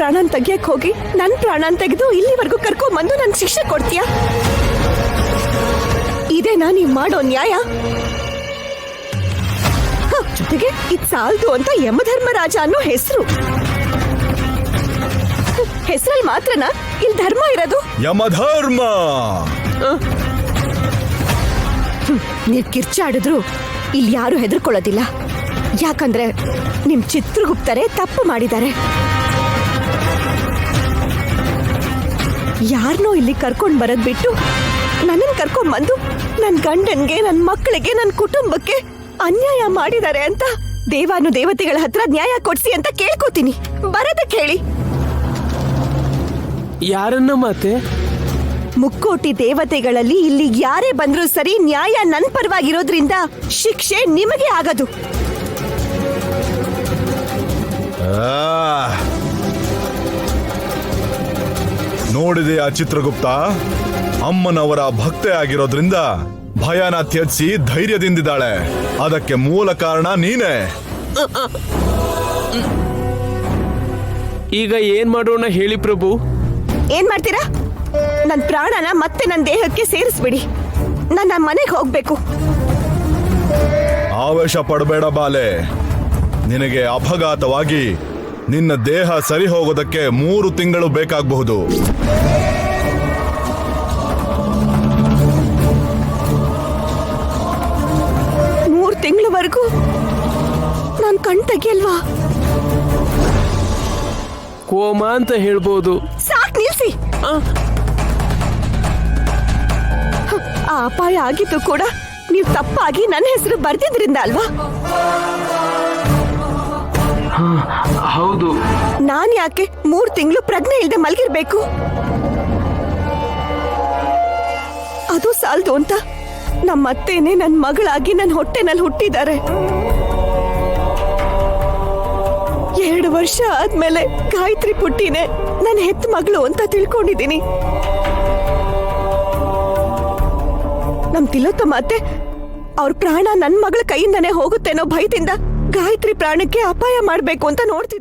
ಪ್ರಾಣನ್ ತೆಗಿಯಕ್ ಹೋಗಿ ನನ್ ಪ್ರಾಣನ್ ತೆಗೆದು ಇಲ್ಲಿವರೆಗೂ ಕರ್ಕೊಂಡ್ಬಂದು ನನ್ ಶಿಕ್ಷೆ ಕೊಡ್ತೀಯಾ? ಇದೇನಾ ನೀವ್ ಮಾಡೋ ನ್ಯಾಯ? ಜೊತೆಗೆ ಇದ್ ಸಾಲ್ದು ಅಂತ ಯಮಧರ್ಮರಾಜ ಅನ್ನೋ ಹೆಸರು. ಹೆಸರಲ್ಲಿ ಮಾತ್ರನಾ ಇಲ್ಲಿ ಧರ್ಮ ಇರೋದು? ಯಮಧರ್ಮ ನೀವ್ ಕಿರ್ಚಾಡಿದ್ರು ಇಲ್ಲಿ ಯಾರು ಹೆದರ್ಕೊಳ್ಳೋದಿಲ್ಲ. ಯಾಕಂದ್ರೆ ನಿಮ್ ಚಿತ್ರಗುಪ್ತರೇ ತಪ್ಪು ಮಾಡಿದ್ದಾರೆ. ಯಾರನ್ನೋ ಇಲ್ಲಿ ಕರ್ಕೊಂಡ್ ಬರದ್ ಬಿಟ್ಟು ನನ್ನನ್ ಕರ್ಕೊಂಡ್ ಬಂದು ನನ್ ಗಂಡನ್ಗೆ, ನನ್ ಮಕ್ಕಳಿಗೆ, ನನ್ ಕುಟುಂಬಕ್ಕೆ ಅನ್ಯಾಯ ಮಾಡಿದ್ದಾರೆ ಅಂತ ದೇವಾನುದೇವತೆಗಳ ಹತ್ರ ನ್ಯಾಯ ಕೊಡ್ಸಿ ಅಂತ ಕೇಳ್ಕೋತೀನಿ. ಬರದಕ್ಕೆ ಹೇಳಿ. ಯಾರನ್ನ ಮಾತೆ? ಮುಕ್ಕೋಟಿ ದೇವತೆಗಳಲ್ಲಿ ಇಲ್ಲಿ ಯಾರೇ ಬಂದ್ರೂ ಸರಿ, ನ್ಯಾಯ ನನ್ ಪರವಾಗಿರೋದ್ರಿಂದ ಶಿಕ್ಷೆ ನಿಮಗೆ ಆಗದು. ನೋಡಿದೆಯಾ ಚಿತ್ರಗುಪ್ತ? ಅಮ್ಮನವರ ಭಕ್ತೆ ಆಗಿರೋದ್ರಿಂದ ಭಯನ ತ್ಯಜಿಸಿ ಧೈರ್ಯದಿಂದಿದ್ದಾಳೆ. ಅದಕ್ಕೆ ಮೂಲ ಕಾರಣ ನೀನೇ. ಈಗ ಏನ್ ಮಾಡೋಣ ಹೇಳಿ ಪ್ರಭು? ಏನ್ ಮಾಡ್ತೀರಾ? ನನ್ ಪ್ರಾಣನ ಮತ್ತೆ ನನ್ ದೇಹಕ್ಕೆ ಸೇರಿಸ್ಬಿಡಿ. ನನ್ನ ಮನೆಗೆ ಹೋಗ್ಬೇಕು. ಆವೇಶ ಪಡಬೇಡ ಬಾಲೆ. ನಿನಗೆ ಅಪಘಾತವಾಗಿ ನಿನ್ನ ದೇಹ ಸರಿ ಹೋಗೋದಕ್ಕೆ 3 ತಿಂಗಳು ಬೇಕಾಗಬಹುದು. ತಿಂಗಳವರೆಗೂ ನಾನ್ ಕಣ್ ತೆಗಿಯಲ್ವಾ? ಕೋಮಾ ಅಂತ ಹೇಳ್ಬೋದು. ಸಾಕ್ ನಿಲ್ಸಿ. ಆ ಅಪಾಯ ಆಗಿದ್ದು ಕೂಡ ನೀವು ತಪ್ಪಾಗಿ ನನ್ನ ಹೆಸರು ಬರ್ದಿದ್ರಿಂದ ಅಲ್ವಾ? ಹೌದು. ನಾನ್ ಯಾಕೆ 3 ತಿಂಗಳು ಪ್ರಜ್ಞೆ ಇಲ್ದೆ ಮಲ್ಗಿರ್ಬೇಕು? ಅದು ಸಾಲ್ದು ಅಂತ ನಮ್ಮತ್ತೇನೆ ನನ್ ಮಗಳಾಗಿ ನನ್ ಹೊಟ್ಟೆನಲ್ಲಿ ಹುಟ್ಟಿದ್ದಾರೆ. 2 ವರ್ಷ ಆದ್ಮೇಲೆ ಗಾಯತ್ರಿ ಪುಟ್ಟಿನೇ ನನ್ ಹೆತ್ತ ಮಗಳು ಅಂತ ತಿಳ್ಕೊಂಡಿದ್ದೀನಿ. ನಮ್ ತಿಲೋತ್ತಮ ಅತ್ತೆ ಅವ್ರ ಪ್ರಾಣ ನನ್ ಮಗಳ ಕೈಯಿಂದನೇ ಹೋಗುತ್ತೇನೋ ಭಯದಿಂದ ಗಾಯತ್ರಿ ಪ್ರಾಣಕ್ಕೆ ಅಪಾಯ ಮಾಡ್ಬೇಕು ಅಂತ ನೋಡ್ತಿದ್ದೆ.